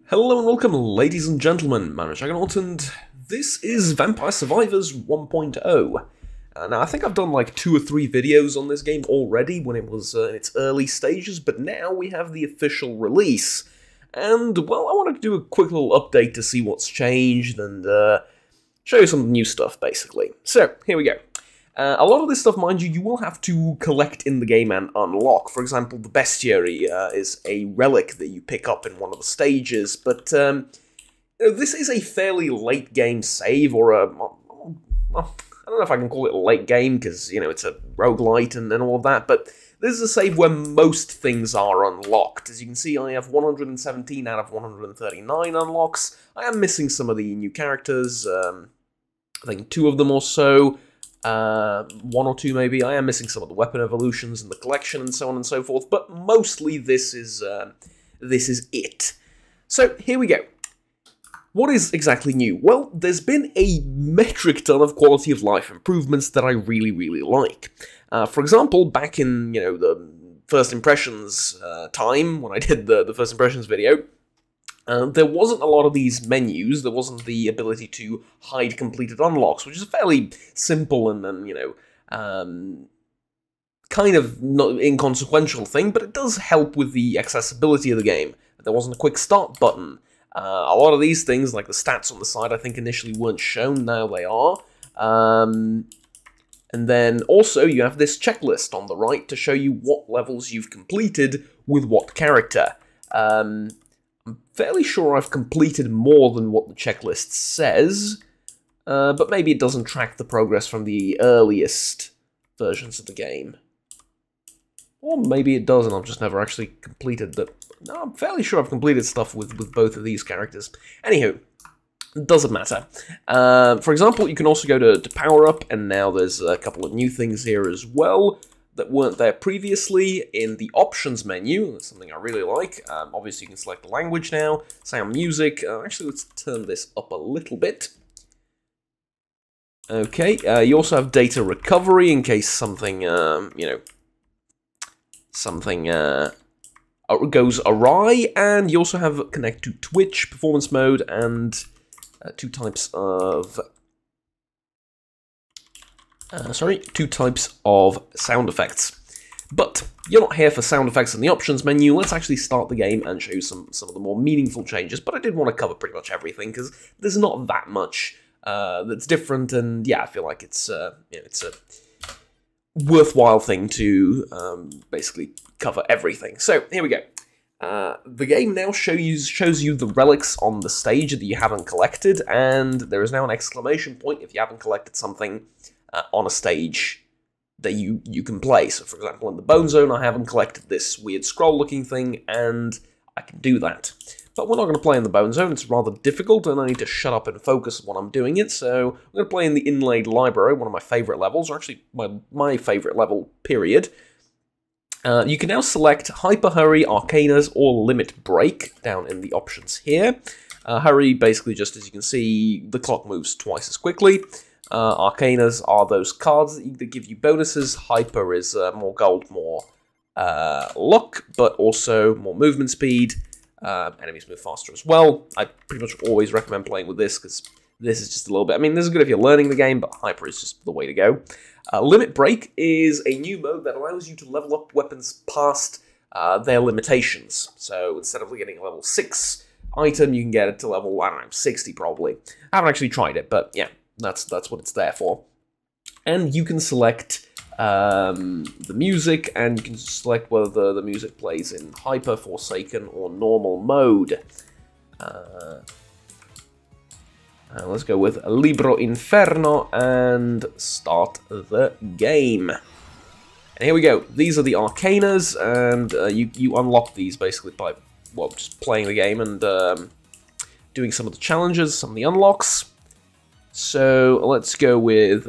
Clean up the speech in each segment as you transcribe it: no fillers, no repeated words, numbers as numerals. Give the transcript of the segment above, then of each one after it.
Hello and welcome, ladies and gentlemen. My name is Juggernaut, and this is Vampire Survivors 1.0. Now, I think I've done like 2 or 3 videos on this game already when it was in its early stages, but now we have the official release. And, well, I wanted to do a quick little update to see what's changed and show you some new stuff, basically. So, here we go. A lot of this stuff, mind you, you will have to collect in the game and unlock. For example, the Bestiary is a relic that you pick up in one of the stages, but this is a fairly late game save, or a... well, I don't know if I can call it a late game, because, you know, it's a roguelite and all of that, but this is a save where most things are unlocked. As you can see, I have 117 out of 139 unlocks. I am missing some of the new characters, I think 2 of them or so. 1 or 2 maybe. I am missing some of the weapon evolutions and the collection and so on and so forth, but mostly this is it. So here we go. What is exactly new? Well, there's been a metric ton of quality of life improvements that I really, really like. For example, back in, you know, the first impressions time, when I did the first impressions video, there wasn't a lot of these menus. There wasn't the ability to hide completed unlocks, which is a fairly simple and you know, kind of not inconsequential thing, but it does help with the accessibility of the game. There wasn't a quick start button. A lot of these things, like the stats on the side, I think initially weren't shown, now they are. And then also you have this checklist on the right to show you what levels you've completed with what character. I'm fairly sure I've completed more than what the checklist says, but maybe it doesn't track the progress from the earliest versions of the game. Or maybe it does and I've just never actually completed the... No, I'm fairly sure I've completed stuff with both of these characters. Anywho, it doesn't matter. For example, you can also go to Power Up, and now there's a couple of new things here as well that weren't there previously in the options menu. That's something I really like. Obviously, you can select the language now, sound music. Actually, let's turn this up a little bit. Okay, you also have data recovery in case something, you know, something goes awry, and you also have connect to Twitch, performance mode, and 2 types of... 2 types of sound effects. But you're not here for sound effects in the options menu. Let's actually start the game and show you some of the more meaningful changes. But I did want to cover pretty much everything, because there's not that much that's different, and yeah, I feel like it's, you know, it's a worthwhile thing to basically cover everything. So, here we go. The game now shows you the relics on the stage that you haven't collected, and there is now an exclamation point if you haven't collected something on a stage that you can play. So, for example, in the Bone Zone, I haven't collected this weird scroll-looking thing, and I can do that. But we're not going to play in the Bone Zone. It's rather difficult, and I need to shut up and focus when I'm doing it. So, I'm going to play in the Inlaid Library, one of my favourite levels, or actually my favourite level, period. You can now select Hyper Hurry, Arcanas, or Limit Break down in the options here. Hurry, basically, just as you can see, the clock moves twice as quickly. Arcanas are those cards that give you bonuses. Hyper is more gold, more luck, but also more movement speed. Enemies move faster as well. I pretty much always recommend playing with this, because this is just a little bit... I mean, this is good if you're learning the game, but Hyper is just the way to go. Limit Break is a new mode that allows you to level up weapons past their limitations. So instead of getting a level 6 item, you can get it to level, I don't know, 60 probably. I haven't actually tried it, but yeah. That's what it's there for. And you can select the music, and you can select whether the music plays in Hyper, Forsaken, or Normal mode. Let's go with Libro Inferno and start the game. And here we go. These are the Arcanas, and you unlock these basically by, well, just playing the game and doing some of the challenges, some of the unlocks. So let's go with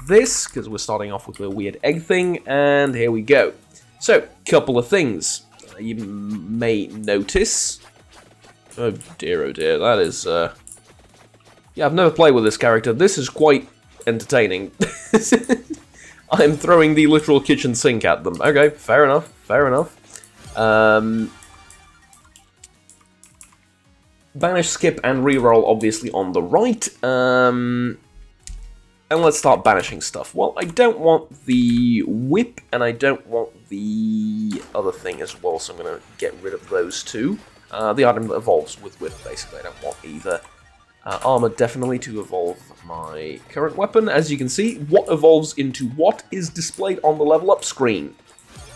this, because we're starting off with a weird egg thing, and here we go. So, couple of things you may notice. Oh dear, that is... Yeah, I've never played with this character. This is quite entertaining. I'm throwing the literal kitchen sink at them. Okay, fair enough, fair enough. Banish, skip, and reroll obviously on the right. And let's start banishing stuff. Well, I don't want the whip, and I don't want the other thing as well, so I'm going to get rid of those two. The item that evolves with whip, basically, I don't want either. Armor, definitely, to evolve my current weapon. As you can see, what evolves into what is displayed on the level up screen.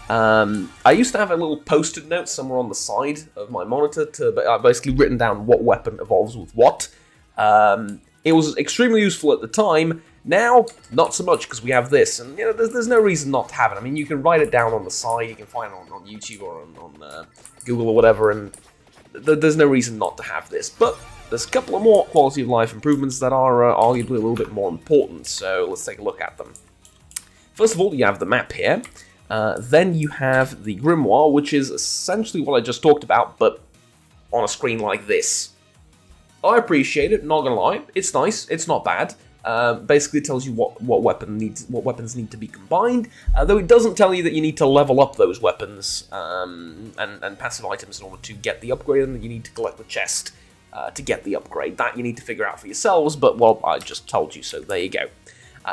I used to have a little post-it note somewhere on the side of my monitor to basically written down what weapon evolves with what. It was extremely useful at the time. Now, not so much, because we have this, and you know, there's no reason not to have it. I mean, you can write it down on the side, you can find it on YouTube or on Google or whatever, and there's no reason not to have this. But there's a couple of more quality of life improvements that are arguably a little bit more important, so let's take a look at them. First of all, you have the map here. Then you have the Grimoire, which is essentially what I just talked about, but on a screen like this. I appreciate it, not gonna lie. It's nice, it's not bad. Basically tells you what weapons need to be combined, though it doesn't tell you that you need to level up those weapons and passive items in order to get the upgrade, and that you need to collect the chest to get the upgrade. That you need to figure out for yourselves, but well, I just told you, so there you go.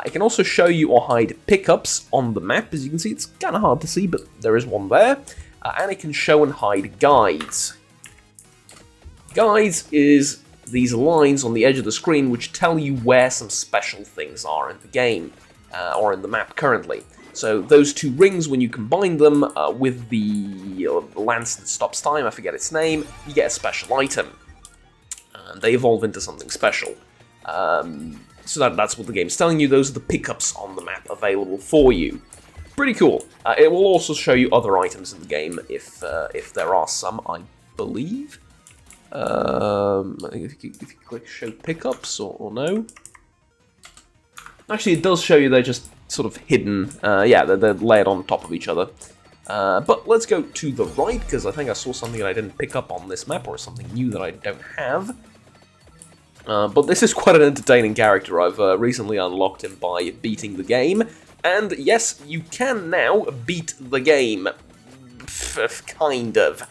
It can also show you or hide pickups on the map. As you can see, it's kind of hard to see, but there is one there. And it can show and hide guides. Guides is these lines on the edge of the screen which tell you where some special things are in the game, or in the map currently. So those two rings, when you combine them with the lance that stops time, I forget its name, you get a special item. They evolve into something special. So that's what the game's telling you. Those are the pickups on the map available for you. Pretty cool. It will also show you other items in the game if there are some, I believe. If you click show pickups or no. Actually, it does show you they're just sort of hidden. Yeah, they're layered on top of each other. But let's go to the right, because I think I saw something that I didn't pick up on this map, or something new that I don't have. But this is quite an entertaining character. I've recently unlocked him by beating the game. And yes, you can now beat the game. Kind of.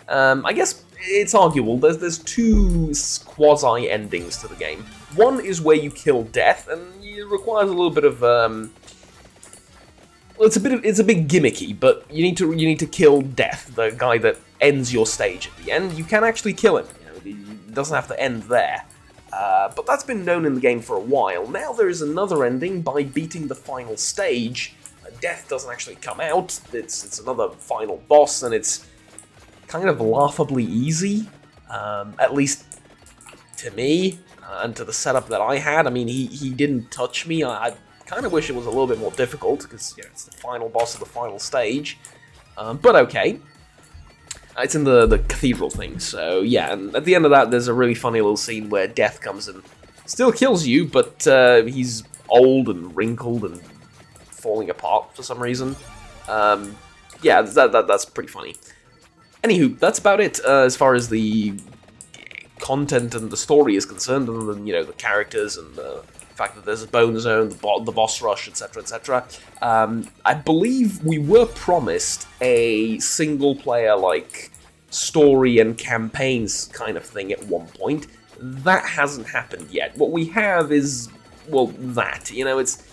I guess it's arguable. There's two quasi-endings to the game. One is where you kill Death, and it requires a little bit of well, it's a bit gimmicky, but you need to kill Death, the guy that ends your stage at the end. You can actually kill him. You know, it doesn't have to end there. But that's been known in the game for a while. Now there is another ending by beating the final stage. Death doesn't actually come out. It's another final boss, and it's kind of laughably easy, at least to me, and to the setup that I had. I mean, he didn't touch me. I kind of wish it was a little bit more difficult, because you know, it's the final boss of the final stage. But okay. It's in the cathedral thing, so yeah, and at the end of that, there's a really funny little scene where Death comes and still kills you, but he's old and wrinkled and falling apart for some reason. Yeah, that's pretty funny. Anywho, that's about it as far as the content and the story is concerned, other than, you know, the characters and the fact that there's a bone zone, the boss rush, etc., etc. I believe we were promised a single-player, like, story and campaigns kind of thing at one point. That hasn't happened yet. What we have is, well, that. You know, it's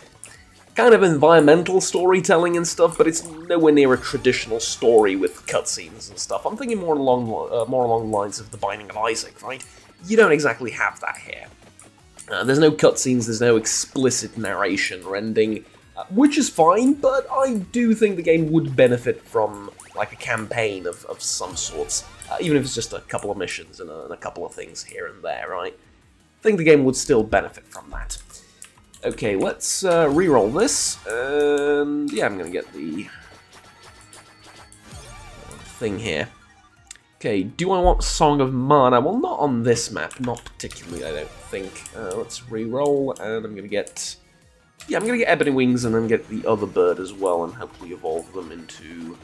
kind of environmental storytelling and stuff, but it's nowhere near a traditional story with cutscenes and stuff. I'm thinking more along the lines of The Binding of Isaac, right? You don't exactly have that here. There's no cutscenes, there's no explicit narration or ending, which is fine, but I do think the game would benefit from, like, a campaign of some sorts, even if it's just a couple of missions and a couple of things here and there, right? I think the game would still benefit from that. Okay, let's re-roll this, and yeah, I'm gonna get the thing here. Okay, do I want Song of Mana? Well, not on this map, not particularly, I don't think. Let's re-roll, and I'm gonna get... Yeah, I'm gonna get Ebony Wings and then get the other bird as well, and hopefully evolve them into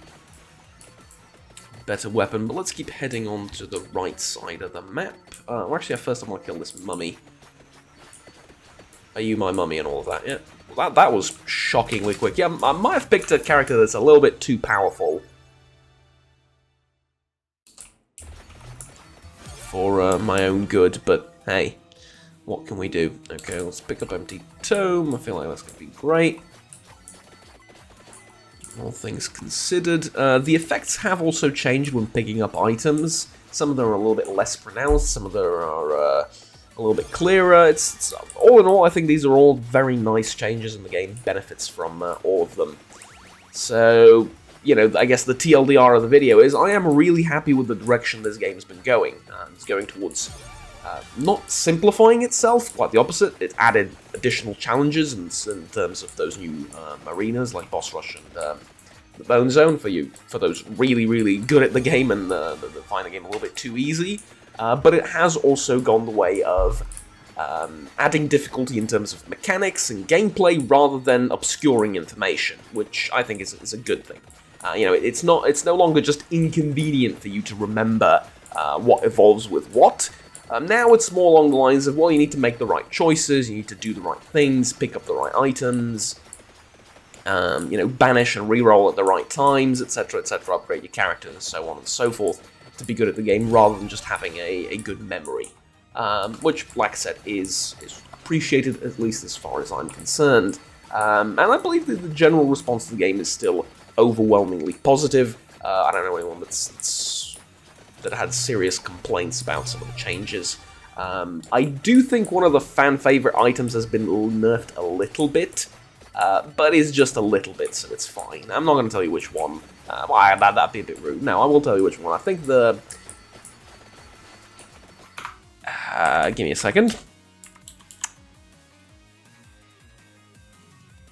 a better weapon. But let's keep heading on to the right side of the map. Well, actually, first I'm gonna kill this mummy. Are you my mummy and all of that? Yeah, well, that was shockingly quick. Yeah, I might have picked a character that's a little bit too powerful for my own good, but hey, what can we do? Okay, let's pick up Empty Tome. I feel like that's going to be great. All things considered. The effects have also changed when picking up items. Some of them are a little bit less pronounced, some of them are a little bit clearer. It's all in all, I think these are all very nice changes, and the game benefits from all of them. So, you know, I guess the TLDR of the video is I am really happy with the direction this game's been going. It's going towards not simplifying itself, quite the opposite. It added additional challenges in terms of those new arenas like Boss Rush and the Bone Zone for those really good at the game and find the game a little bit too easy. But it has also gone the way of adding difficulty in terms of mechanics and gameplay rather than obscuring information, which I think is a good thing. You know, it's no longer just inconvenient for you to remember what evolves with what. Now it's more along the lines of, well, you need to make the right choices, you need to do the right things, pick up the right items, you know, banish and reroll at the right times, etc., etc., upgrade your character, and so on and so forth, to be good at the game, rather than just having a good memory. Which, like I said, is appreciated, at least as far as I'm concerned. And I believe that the general response to the game is still overwhelmingly positive. I don't know anyone that had serious complaints about some of the changes. I do think one of the fan-favorite items has been nerfed a little bit, but is just a little bit, so it's fine. I'm not going to tell you which one. That'd be a bit rude. No, I will tell you which one. I think the... give me a second.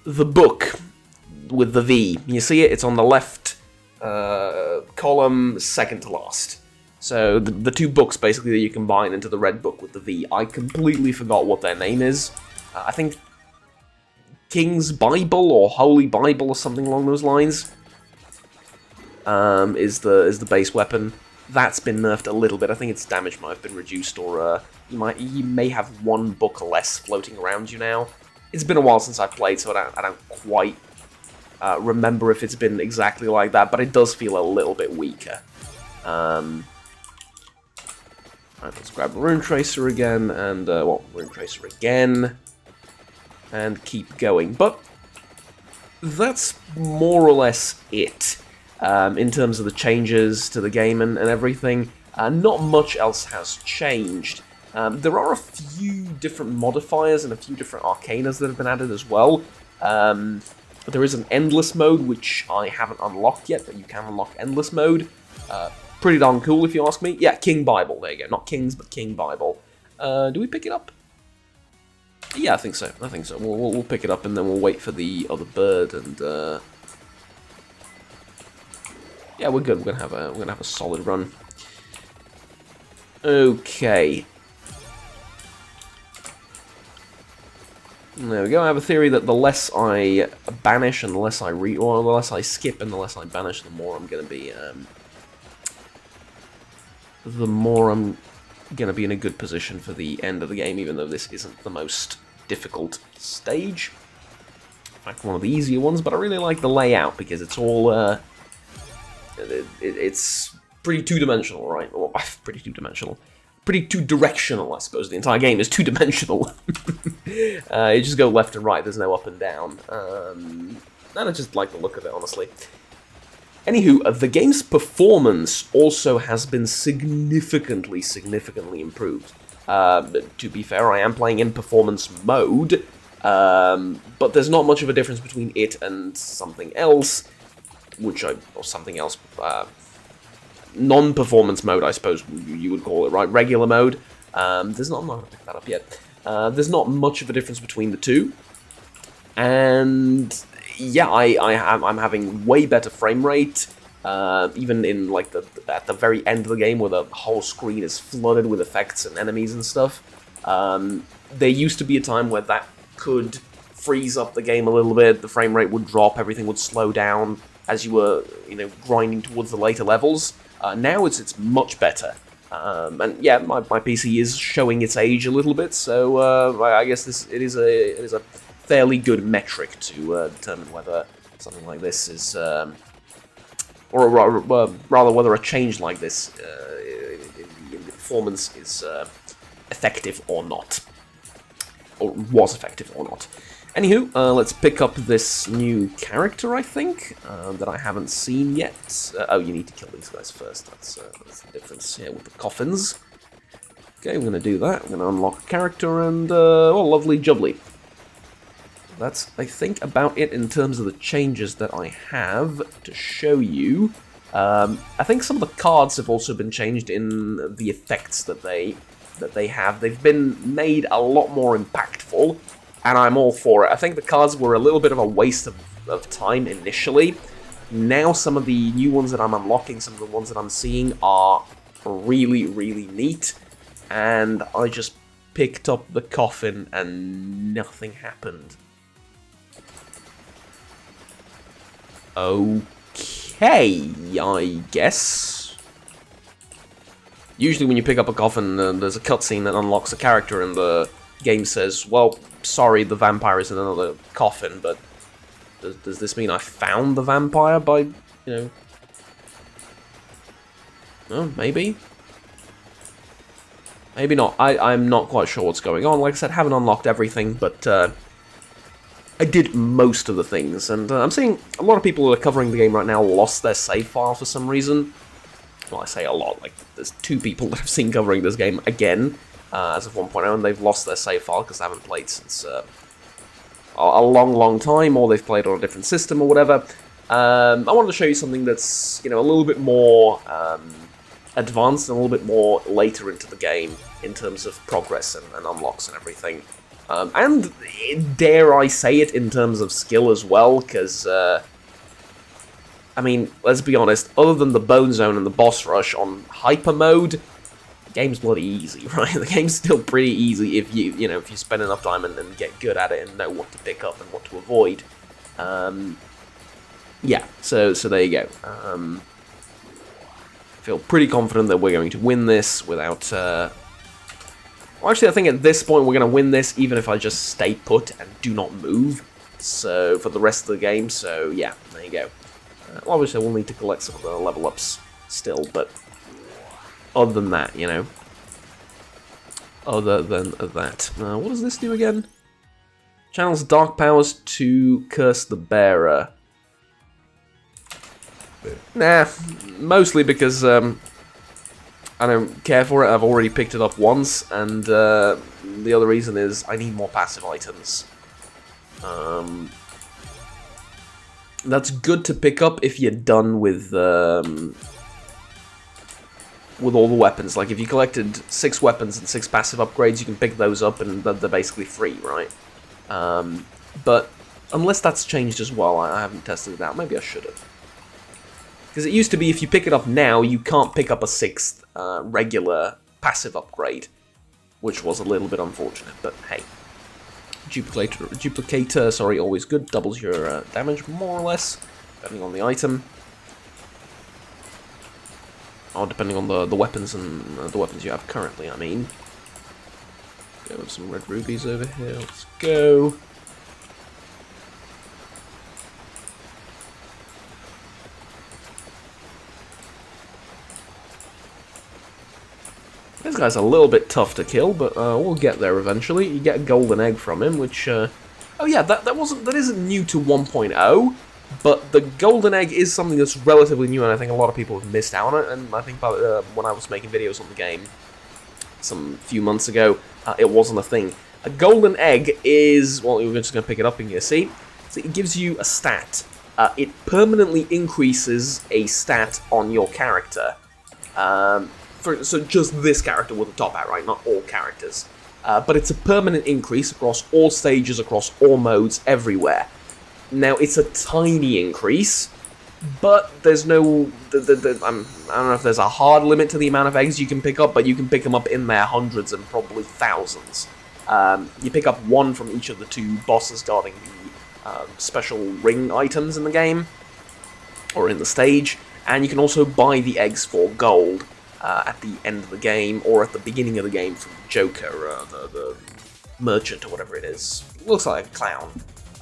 The book with the V. You see it? It's on the left column, second to last. So the two books basically that you combine into the red book with the V. I completely forgot what their name is. I think King's Bible or Holy Bible or something along those lines is the base weapon. That's been nerfed a little bit. I think its damage might have been reduced, or you may have one book less floating around you now. It's been a while since I've played, so I don't quite remember if it's been exactly like that, but it does feel a little bit weaker. Alright, let's grab Rune Tracer again, and, Rune Tracer again, and keep going. But that's more or less it, in terms of the changes to the game and everything. Not much else has changed. There are a few different modifiers and a few different arcanas that have been added as well. There is an endless mode, which I haven't unlocked yet, but you can unlock endless mode. Pretty darn cool, if you ask me. Yeah, King Bible, there you go. Not Kings, but King Bible. Do we pick it up? Yeah, I think so. I think so. We'll pick it up, and then we'll wait for the other bird, and yeah, we're good. We're gonna have a solid run. Okay. There we go. I have a theory that the less I banish and the less I the less I skip and the less I banish, the more I'm gonna be in a good position for the end of the game, even though this isn't the most difficult stage. In fact, one of the easier ones, but I really like the layout because it's all it's pretty two-dimensional, right? Well, pretty two-dimensional. Pretty two-directional, I suppose. The entire game is two-dimensional. You just go left and right, there's no up and down. And I just like the look of it, honestly. Anywho, the game's performance also has been significantly improved. To be fair, I am playing in performance mode, but there's not much of a difference between it and something else, non-performance mode, I suppose you would call it, right? Regular mode. I'm not going to pick that up yet. There's not much of a difference between the two, and yeah, I'm having way better frame rate, even in like at the very end of the game, where the whole screen is flooded with effects and enemies and stuff. There used to be a time where that could freeze up the game a little bit. The frame rate would drop, everything would slow down as you were, grinding towards the later levels. Now it's much better. And yeah, my PC is showing its age a little bit, so I guess it is a fairly good metric to determine whether something like this is, or rather whether a change like this performance is effective or not. Or was effective or not. Anywho, let's pick up this new character, I think, that I haven't seen yet. Oh, you need to kill these guys first. That's the difference here with the coffins. Okay, we're going to do that. We're going to unlock a character and, oh, lovely jubbly. That's, I think, about it in terms of the changes that I have to show you. I think some of the cards have also been changed in the effects that they have. They've been made a lot more impactful, and I'm all for it. I think the cards were a little bit of a waste of time initially. Now some of the new ones that I'm unlocking, some of the ones that I'm seeing are really, really neat. And I just picked up the coffin and nothing happened. Okay, I guess. Usually when you pick up a coffin, there's a cutscene that unlocks a character and the game says, well, sorry, the vampire is in another coffin, but does this mean I found the vampire by, you know... Oh, maybe? Maybe not. I'm not quite sure what's going on. Like I said, haven't unlocked everything, but I did most of the things. And I'm seeing a lot of people who are covering the game right now lost their save file for some reason. Well, I say a lot. Like, there's 2 people that I've seen covering this game again as of 1.0, and they've lost their save file because they haven't played since a long, long time, or they've played on a different system or whatever. I wanted to show you something that's, you know, a little bit more... advanced and a little bit more later into the game in terms of progress and unlocks and everything. And dare I say it, in terms of skill as well, because, I mean, let's be honest, other than the Bone Zone and the Boss Rush on Hyper Mode, the game's bloody easy, right? The game's still pretty easy if you know, if you spend enough time and get good at it and know what to pick up and what to avoid. Yeah, so there you go. Feel pretty confident that we're going to win this without... Well, actually, I think at this point we're going to win this even if I just stay put and do not move. So, for the rest of the game, so yeah, there you go. Obviously, we'll need to collect some of the level ups still, but other than that, you know. Other than that. What does this do again? Channels dark powers to curse the bearer. Nah, mostly because I don't care for it. I've already picked it up once, and the other reason is I need more passive items. That's good to pick up if you're done with all the weapons. Like, if you collected 6 weapons and 6 passive upgrades, you can pick those up, and they're basically free, right? But unless that's changed as well, I haven't tested it out. Maybe I should have. Because it used to be if you pick it up now, you can't pick up a 6th regular passive upgrade, which was a little bit unfortunate, but hey. Duplicator, sorry, always good. Doubles your damage, more or less, depending on the item. Or depending on the weapons and the weapons you have currently, I mean. Go with some red rubies over here, let's go. This guy's a little bit tough to kill, but we'll get there eventually. You get a golden egg from him, which... oh yeah, that isn't new to 1.0, but the golden egg is something that's relatively new, and I think a lot of people have missed out on it, and I think when I was making videos on the game some few months ago, it wasn't a thing. A golden egg is... Well, we're just going to pick it up in here, see? So it gives you a stat. It permanently increases a stat on your character. So just this character with the top hat, right? Not all characters. But it's a permanent increase across all stages, across all modes, everywhere. Now, it's a tiny increase, but there's no... I don't know if there's a hard limit to the amount of eggs you can pick up, but you can pick them up in their hundreds and probably thousands. You pick up 1 from each of the 2 bosses guarding the special ring items in the game, or in the stage, and you can also buy the eggs for gold. At the end of the game, or at the beginning of the game from Joker, the merchant, or whatever it is. Looks like a clown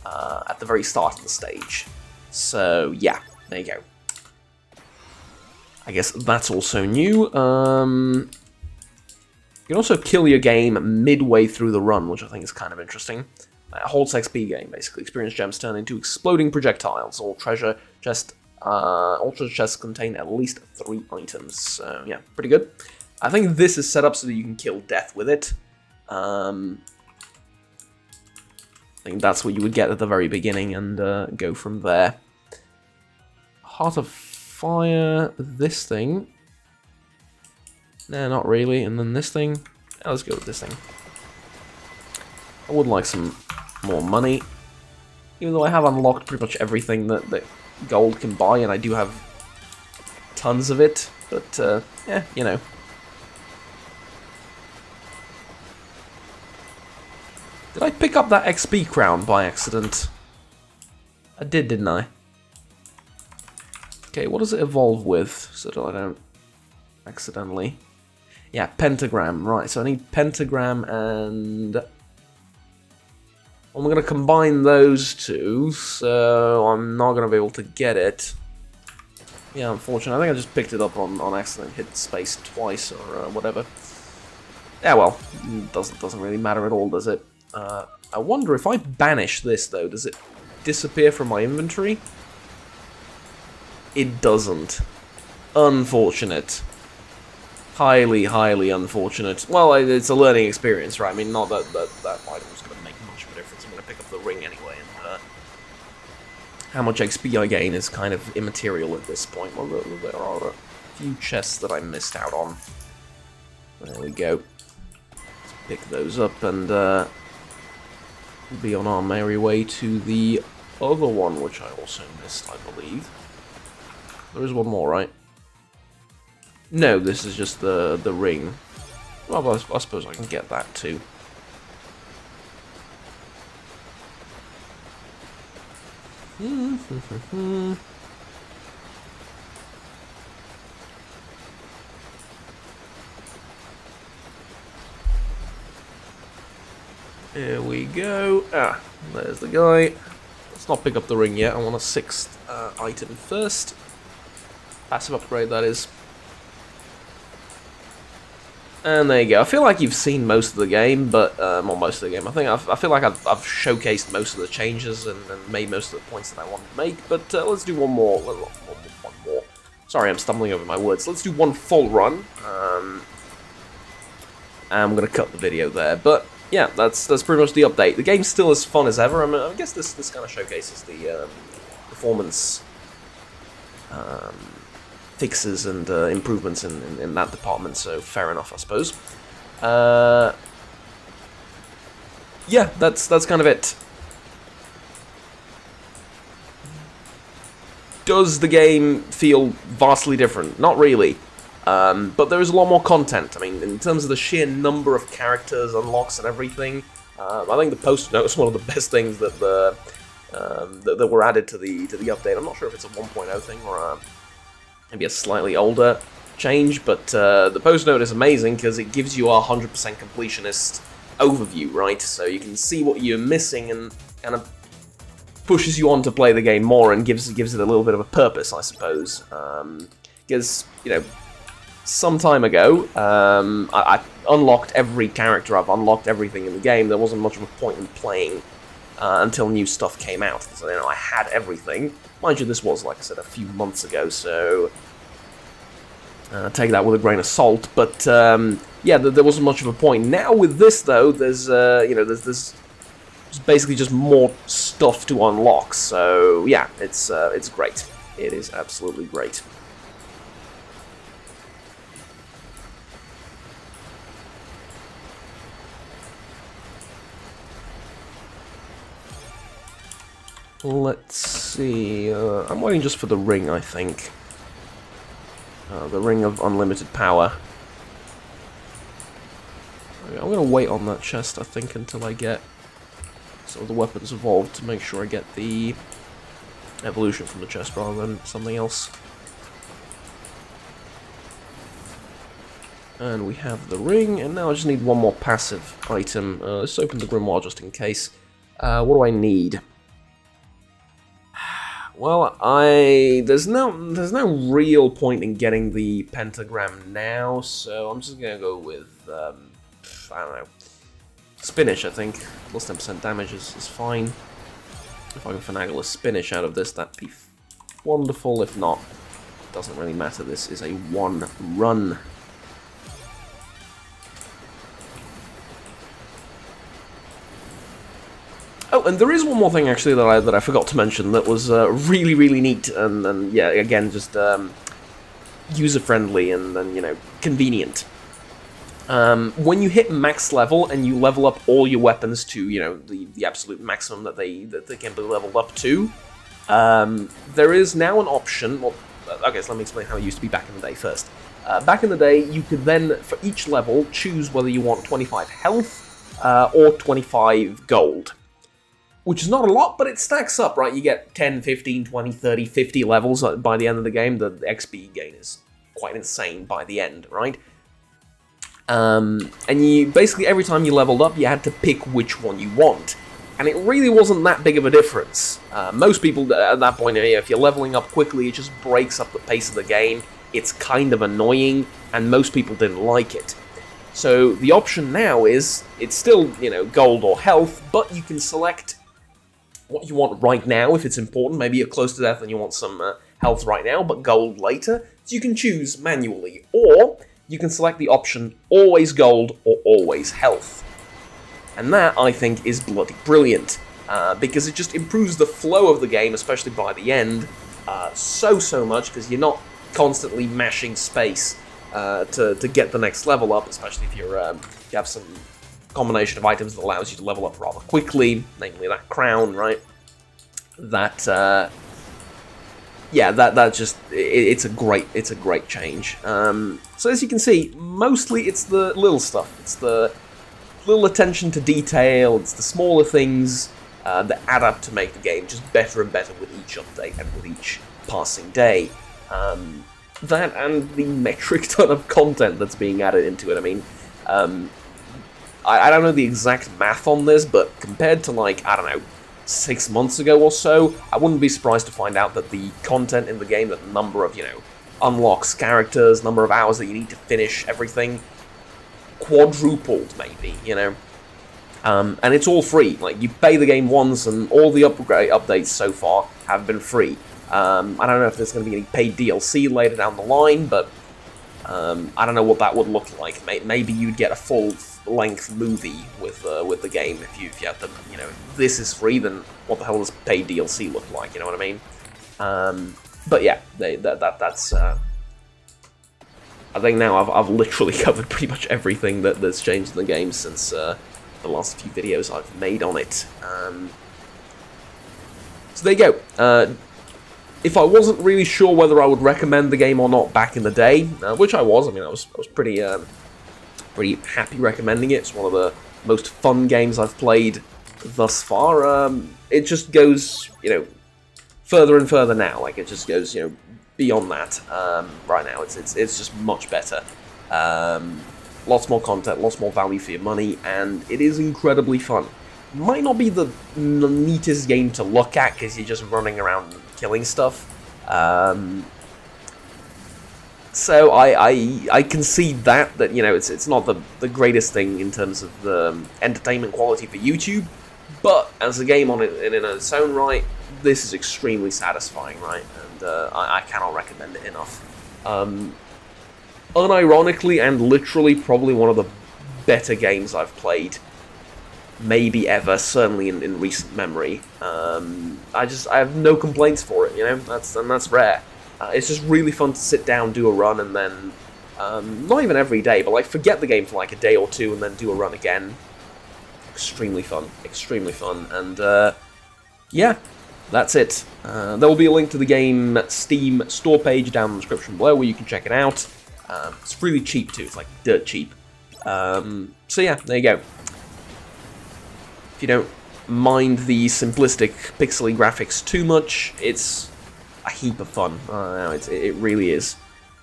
at the very start of the stage. So, yeah, there you go. I guess that's also new. You can also kill your game midway through the run, which I think is kind of interesting. Holds XP gain, basically. Experience gems turn into exploding projectiles. All treasure chests contain at least 3 items. So, yeah, pretty good. I think this is set up so that you can kill death with it. I think that's what you would get at the very beginning and go from there. Heart of Fire, this thing. Nah, not really. And then this thing. Yeah, let's go with this thing. I would like some more money. Even though I have unlocked pretty much everything that gold can buy, and I do have tons of it. But, yeah, you know. Did I pick up that XP crown by accident? I did, didn't I? Okay, what does it evolve with, so that I don't accidentally... Yeah, pentagram, right, so I need pentagram and... I'm going to combine those two, so I'm not going to be able to get it. Yeah, unfortunately, I think I just picked it up on accident, hit space twice or whatever. Yeah, well, doesn't really matter at all, does it? I wonder if I banish this, though, does it disappear from my inventory? It doesn't. Unfortunate. Highly, highly unfortunate. Well, it's a learning experience, right? I mean, not that item's going to make much of a difference. I'm going to pick up the ring anyway, and how much XP I gain is kind of immaterial at this point. Well, there are a few chests that I missed out on. There we go. Let's pick those up and be on our merry way to the other one, which I also missed, I believe. There is one more, right? No, this is just the ring. Well, I suppose I can get that too. Here we go. Ah, there's the guy. Let's not pick up the ring yet. I want a 6th item first. Passive upgrade, that is. And there you go. I feel like you've seen most of the game, but well, most of the game. I feel like I've showcased most of the changes and made most of the points that I wanted to make. But let's do one more. One more. Sorry, I'm stumbling over my words. Let's do one full run. And I'm gonna cut the video there. But yeah, that's pretty much the update. The game's still as fun as ever. I mean, I guess this kind of showcases the performance. Fixes and improvements in that department, so fair enough, I suppose. Yeah, that's kind of it. Does the game feel vastly different? Not really. But there is a lot more content. I mean, in terms of the sheer number of characters, unlocks, and everything, I think the poster note is one of the best things that that were added to the update. I'm not sure if it's a 1.0 thing or maybe a slightly older change, but the post note is amazing because it gives you a 100% completionist overview, right? So you can see what you're missing and kind of pushes you on to play the game more and gives it a little bit of a purpose, I suppose. Because, you know, some time ago, I unlocked every character, I've unlocked everything in the game. There wasn't much of a point in playing until new stuff came out. So, you know, I had everything. Mind you, this was, like I said, a few months ago, so take that with a grain of salt. But yeah, there wasn't much of a point. Now with this, though, there's you know, there's basically just more stuff to unlock. So yeah, it's great. It is absolutely great. Let's see, I'm waiting just for the ring, I think. The ring of unlimited power. I'm going to wait on that chest, I think, until I get some of the weapons evolved to make sure I get the evolution from the chest rather than something else. And we have the ring, and now I just need one more passive item. Let's open the grimoire just in case. What do I need? Well, there's no real point in getting the pentagram now, so I'm just gonna go with I don't know, Spinach. I think plus 10% damage is fine. If I can finagle a Spinach out of this, that'd be wonderful. If not, it doesn't really matter. This is a one run. Oh, and there is one more thing actually that I forgot to mention that was really, really neat and yeah, again, just user-friendly and you know, convenient. When you hit max level and you level up all your weapons to, you know, the absolute maximum that they can be leveled up to, there is now an option. Well, okay, so let me explain how it used to be back in the day first. Back in the day, you could then, for each level, choose whether you want 25 health or 25 gold. Which is not a lot, but it stacks up, right? You get 10, 15, 20, 30, 50 levels by the end of the game. The XP gain is quite insane by the end, right? And you basically, every time you leveled up, you had to pick which one you want. And it really wasn't that big of a difference. Most people, at that point, if you're leveling up quickly, it just breaks up the pace of the game. It's kind of annoying, and most people didn't like it. So the option now is, it's still, you know, gold or health, but you can select what you want right now if it's important. Maybe you're close to death and you want some health right now, but gold later. So you can choose manually, or you can select the option always gold or always health. And that, I think, is bloody brilliant, because it just improves the flow of the game, especially by the end, so much, because you're not constantly mashing space to get the next level up, especially if you're you have some combination of items that allows you to level up rather quickly, namely that crown, right? That yeah, that just it's a great change. So as you can see, mostly it's the little stuff. It's the little attention to detail. It's the smaller things that add up to make the game just better and better with each update and with each passing day. That and the metric ton of content that's being added into it. I mean, I don't know the exact math on this, but compared to, like, I don't know, 6 months ago or so, I wouldn't be surprised to find out that the content in the game, that the number of, you know, unlocks, characters, number of hours that you need to finish everything, quadrupled, maybe, you know? And it's all free. Like, you pay the game once, and all the updates so far have been free. I don't know if there's going to be any paid DLC later down the line, but I don't know what that would look like. Maybe you'd get a full-length movie with the game if you have to, you know, if this is free, then what the hell does paid DLC look like, you know what I mean? But yeah, that's... I think now I've literally covered pretty much everything that's changed in the game since the last few videos I've made on it. So there you go. If I wasn't really sure whether I would recommend the game or not back in the day, which I was, I mean, I was pretty happy recommending it. It's one of the most fun games I've played thus far. It just goes, you know, further and further now. Like, it just goes, you know, beyond that. Right now, it's just much better. Lots more content, lots more value for your money, and it is incredibly fun. Might not be the neatest game to look at because you're just running around killing stuff. So I concede that you know it's not the greatest thing in terms of the entertainment quality for YouTube, but as a game in its own right, this is extremely satisfying, right? And I cannot recommend it enough. Unironically and literally, probably one of the better games I've played. Maybe ever, certainly in recent memory. I have no complaints for it, you know, that's rare. It's just really fun to sit down, do a run, and then, not even every day, but like forget the game for like a day or two and then do a run again. Extremely fun, and yeah, that's it. There will be a link to the game Steam store page down in the description below where you can check it out. It's really cheap too, it's like dirt cheap. So yeah, there you go. If you don't mind the simplistic pixely graphics too much, it's a heap of fun. It really is.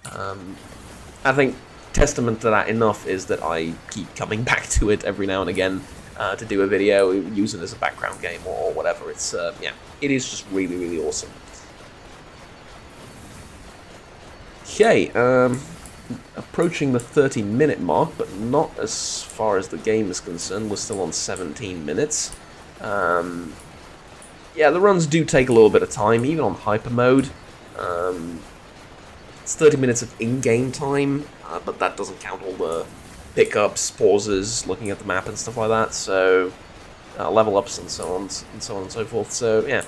I think testament to that enough is that I keep coming back to it every now and again to do a video, use it as a background game or whatever. It's yeah, it is just really awesome. Okay, approaching the 30-minute mark, but not as far as the game is concerned. We're still on 17 minutes. Yeah, the runs do take a little bit of time, even on hyper mode. It's 30 minutes of in-game time, but that doesn't count all the pickups, pauses, looking at the map and stuff like that. So level ups and so on and so forth. So yeah,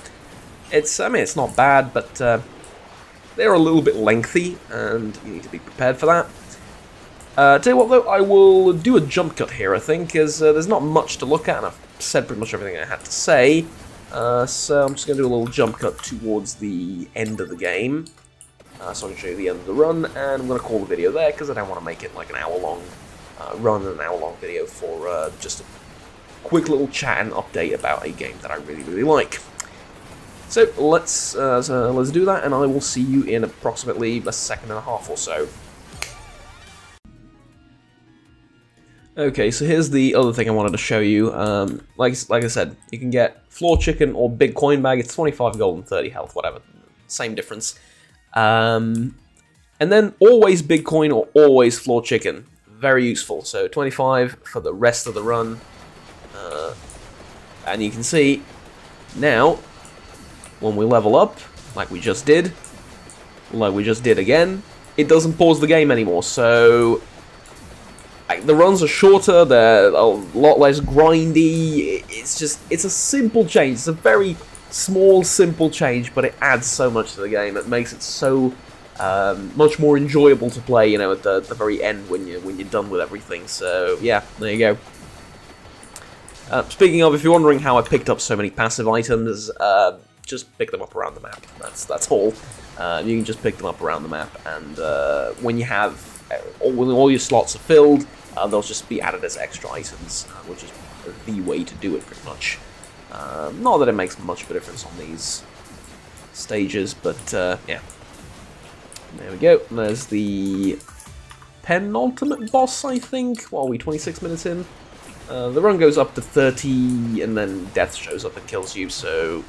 I mean, it's not bad, but they're a little bit lengthy, and you need to be prepared for that. Tell you what, though, I will do a jump cut here, I think, because there's not much to look at, and I've said pretty much everything I had to say. So I'm just going to do a little jump cut towards the end of the game, so I can show you the end of the run, and I'm going to call the video there, because I don't want to make it like an hour-long run and an hour-long video for just a quick little chat and update about a game that I really, really like. So let's do that, and I will see you in approximately a second and a half or so. Okay, so here's the other thing I wanted to show you. Like I said, you can get floor chicken or big coin bag. It's 25 gold and 30 health, whatever, same difference. And then always big coin or always floor chicken, very useful. So 25 for the rest of the run, and you can see now, when we level up, like we just did again, it doesn't pause the game anymore, so the runs are shorter, they're a lot less grindy. It's a simple change. It's a very small, simple change, but it adds so much to the game. It makes it so much more enjoyable to play, you know, at the very end when you're done with everything. So yeah, there you go. Speaking of, if you're wondering how I picked up so many passive items, just pick them up around the map. That's all. You can just pick them up around the map, and when you have when all your slots are filled, they'll just be added as extra items, which is the way to do it, pretty much. Not that it makes much of a difference on these stages, but yeah. There we go. There's the penultimate boss, I think. What are we, 26 minutes in? The run goes up to 30, and then death shows up and kills you, so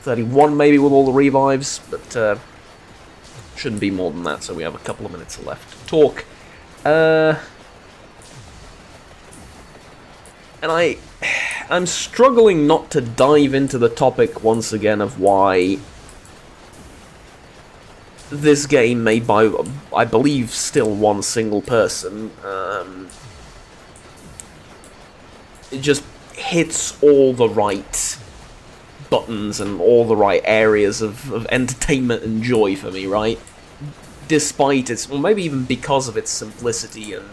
31 maybe with all the revives, but shouldn't be more than that, so we have a couple of minutes left to talk. And I'm struggling not to dive into the topic once again of why this game, made by, I believe, still one single person, it just hits all the right buttons and all the right areas of entertainment and joy for me, right? Despite its, well, maybe even because of its simplicity and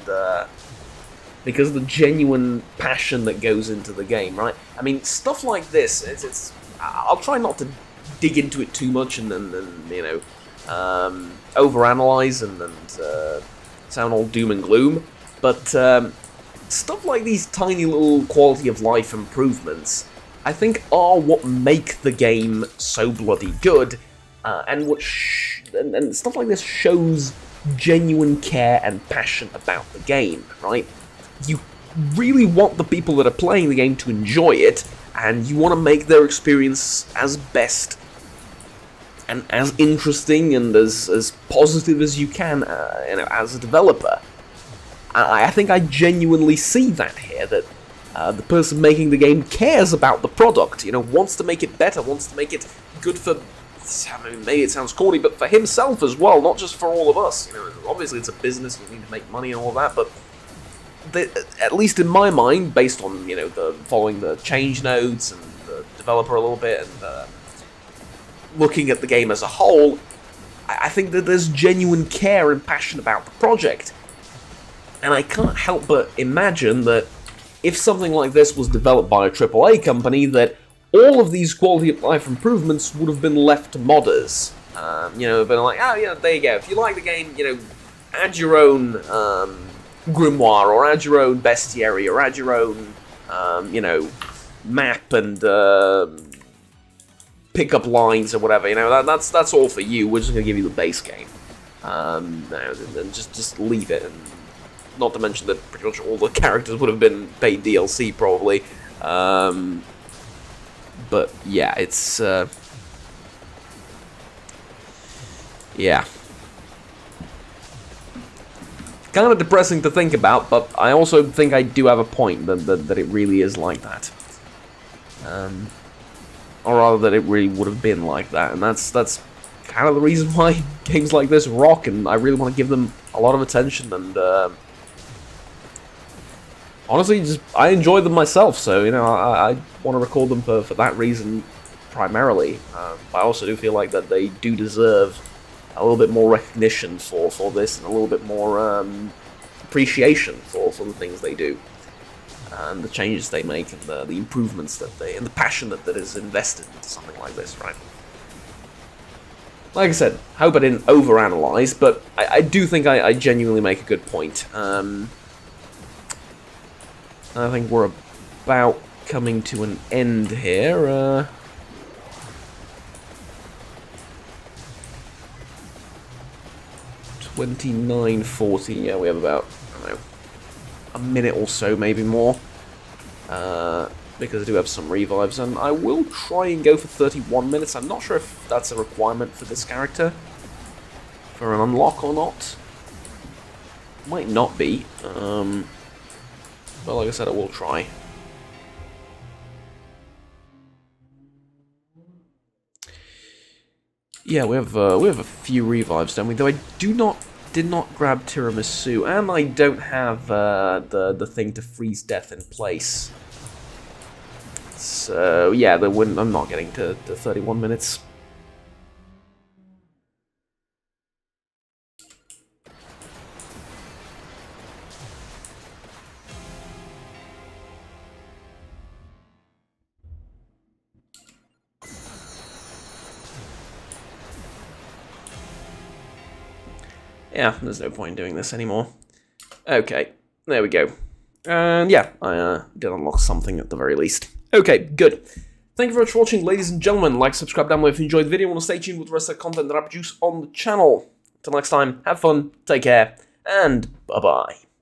because of the genuine passion that goes into the game, right? I mean, stuff like this, I'll try not to dig into it too much and you know, overanalyze and sound all doom and gloom, but stuff like these tiny little quality of life improvements, I think, are what make the game so bloody good, and and stuff like this shows genuine care and passion about the game, right? You really want the people that are playing the game to enjoy it, and you want to make their experience as best and as interesting and as positive as you can, you know, as a developer. I think I genuinely see that here, that the person making the game cares about the product, you know, wants to make it better, wants to make it good for, I mean, maybe it sounds corny, but for himself as well, not just for all of us. You know, obviously it's a business, you need to make money and all that, but at least in my mind, based on, you know, following the change notes and the developer a little bit and looking at the game as a whole, I think that there's genuine care and passion about the project. And I can't help but imagine that if something like this was developed by a AAA company, that all of these quality of life improvements would have been left to modders. You know, been like, oh yeah, there you go. If you like the game, you know, add your own grimoire, or add your own bestiary, or add your own, you know, map and pickup lines or whatever. You know, that's all for you. We're just gonna give you the base game, and just leave it. And not to mention that pretty much all the characters would have been paid DLC probably. But yeah, it's yeah. kind of depressing to think about, but I also think I do have a point that it really is like that. Or rather, that it really would have been like that, and that's kind of the reason why games like this rock, and I really want to give them a lot of attention, and honestly, just I enjoy them myself, so, you know, I want to record them for that reason primarily. I also do feel like that they do deserve a little bit more recognition for this, and a little bit more appreciation for the things they do, and the changes they make, and the improvements that and the passion that is invested into something like this, right? Like I said, hope I didn't overanalyze, but I do think I genuinely make a good point. I think we're about coming to an end here. 29:40. Yeah, we have about, I don't know, a minute or so, maybe more. Because I do have some revives, and I will try and go for 31 minutes. I'm not sure if that's a requirement for this character, for an unlock or not. Might not be. But like I said, I will try. Yeah, we have a few revives, don't we? Though I did not grab Tiramisu, and I don't have the thing to freeze death in place. So yeah, I'm not getting to 31 minutes. Yeah, there's no point in doing this anymore. Okay, there we go. And yeah, I did unlock something at the very least. Okay, good. Thank you very much for watching, ladies and gentlemen. Like, subscribe down below if you enjoyed the video. Want to stay tuned with the rest of the content that I produce on the channel. Until next time, have fun, take care, and bye-bye.